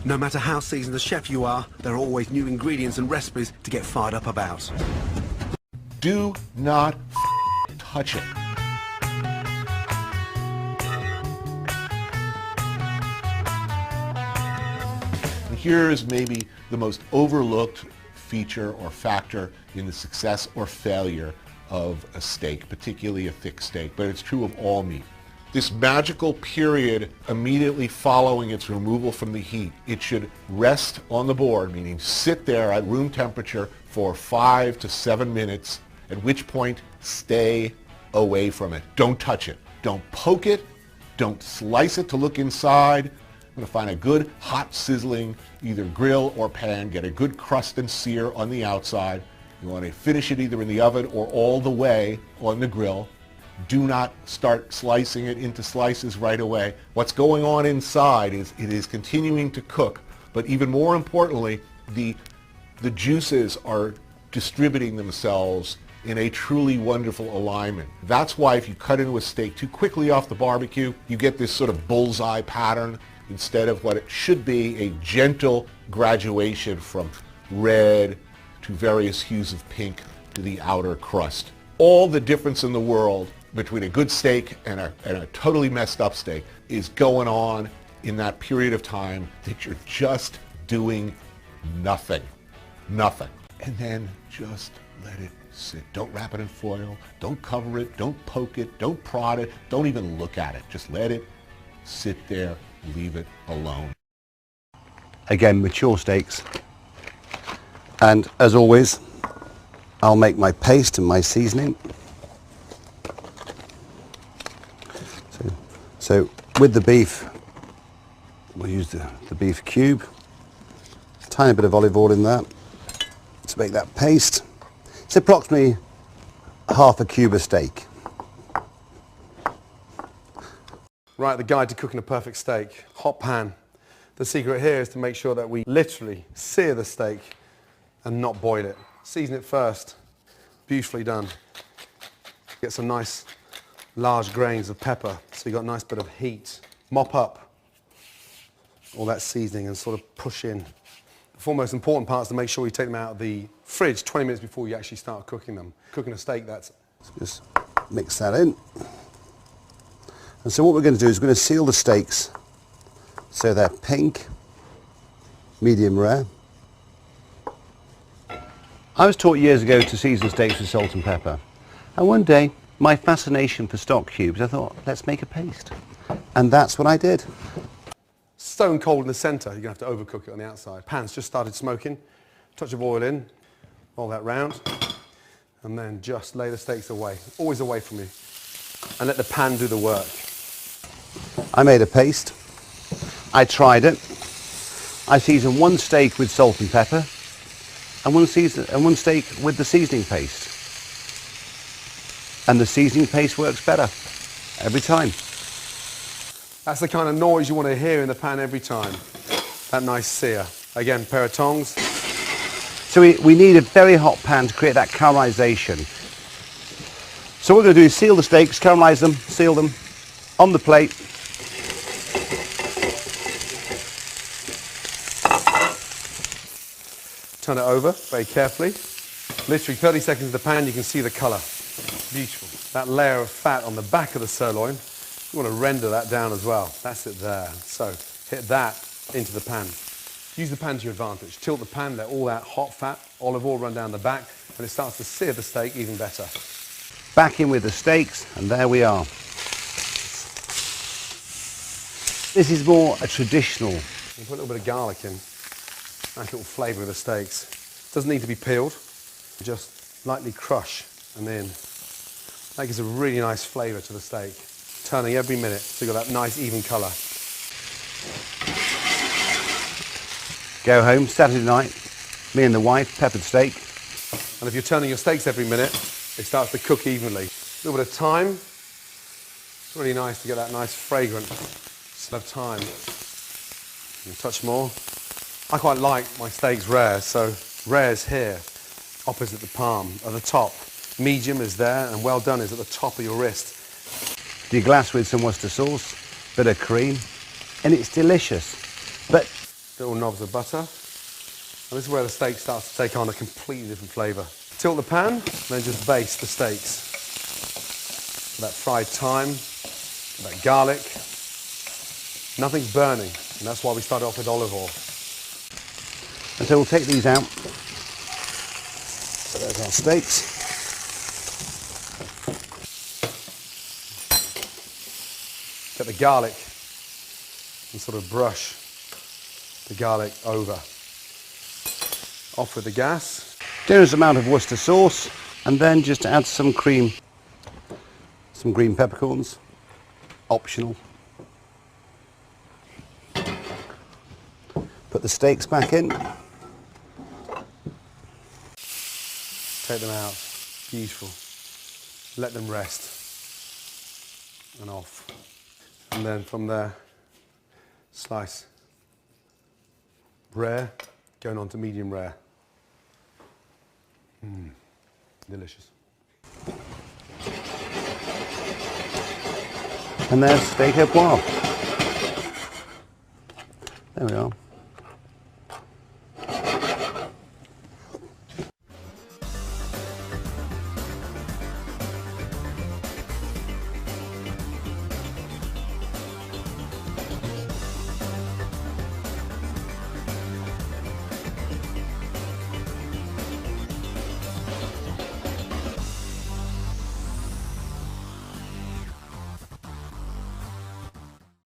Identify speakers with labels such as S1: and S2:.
S1: No matter how seasoned a chef you are, there are always new ingredients and recipes to get fired up about.
S2: Do not touch it. And here is maybe the most overlooked feature or factor in the success or failure of a steak, particularly a thick steak, but it's true of all meat. This magical period immediately following its removal from the heat, it should rest on the board, meaning sit there at room temperature for 5 to 7 minutes, at which point stay away from it. Don't touch it. Don't poke it. Don't slice it to look inside. I'm going to find a good hot sizzling either grill or pan, get a good crust and sear on the outside. You want to finish it either in the oven or all the way on the grill. Do not start slicing it into slices right away. What's going on inside is it is continuing to cook, but even more importantly, the juices are distributing themselves in a truly wonderful alignment. That's why if you cut into a steak too quickly off the barbecue, you get this sort of bullseye pattern instead of what it should be, a gentle graduation from red to various hues of pink to the outer crust. All the difference in the world between a good steak and a totally messed up steak is going on in that period of time that you're just doing nothing. Nothing. And then just let it sit. Don't wrap it in foil. Don't cover it. Don't poke it. Don't prod it. Don't even look at it. Just let it sit there. Leave it alone.
S3: Again, mature steaks. And as always, I'll make my paste and my seasoning. So with the beef, we'll use the beef cube. Tiny bit of olive oil in that to make that paste. It's approximately half a cube of steak.
S4: Right, the guide to cooking a perfect steak. Hot pan. The secret here is to make sure that we literally sear the steak and not boil it. Season it first. Beautifully done. Get some nice large grains of pepper, so you got a nice bit of heat. Mop up all that seasoning and sort of push in. The four most important parts to make sure you take them out of the fridge 20 minutes before you actually start cooking them. Cooking a steak, that's...
S3: Just mix that in. And so what we're going to do is we're going to seal the steaks so they're pink, medium rare. I was taught years ago to season steaks with salt and pepper. And one day, my fascination for stock cubes, I thought, let's make a paste. And that's what I did.
S4: Stone cold in the centre, you're going to have to overcook it on the outside. Pan's just started smoking. Touch of oil in, roll that round, and then just lay the steaks away, always away from you, and let the pan do the work.
S3: I made a paste. I tried it. I seasoned one steak with salt and pepper, and one steak with the seasoning paste. And the seasoning paste works better every time.
S4: That's the kind of noise you want to hear in the pan every time. That nice sear. Again, pair of tongs.
S3: So we need a very hot pan to create that caramelization. So what we're going to do is seal the steaks, caramelize them, seal them on the plate.
S4: Turn it over very carefully. Literally 30 seconds in the pan, you can see the colour. Beautiful. That layer of fat on the back of the sirloin, you want to render that down as well. That's it there. So hit that into the pan. Use the pan to your advantage. Tilt the pan, let all that hot fat, olive oil run down the back, and it starts to sear the steak even better.
S3: Back in with the steaks, and there we are. This is more a traditional.
S4: You can put a little bit of garlic in. Nice little flavour of the steaks. Doesn't need to be peeled. Just lightly crush and then that gives a really nice flavour to the steak. Turning every minute so you've got that nice even colour.
S3: Go home Saturday night, me and the wife, peppered steak.
S4: And if you're turning your steaks every minute, it starts to cook evenly. A little bit of thyme. It's really nice to get that nice fragrant. Still have time. A touch more. I quite like my steaks rare, so rare's here, opposite the palm, at the top. Medium is there, and well done is at the top of your wrist.
S3: Deglass with some Worcester sauce, bit of cream, and it's delicious. But
S4: little knobs of butter. And this is where the steak starts to take on a completely different flavour. Tilt the pan, then just baste the steaks. That fried thyme, that garlic, nothing's burning, and that's why we started off with olive oil.
S3: And so we'll take these out. So there's our steaks.
S4: Get the garlic and sort of brush the garlic over. Off with the gas.
S3: Generous amount of Worcester sauce, and then just add some cream. Some green peppercorns, optional. Put the steaks back in.
S4: Take them out. Beautiful. Let them rest. And off. And then from there, slice. Rare, going on to medium rare. Delicious.
S3: And there's steak au poivre. There we are.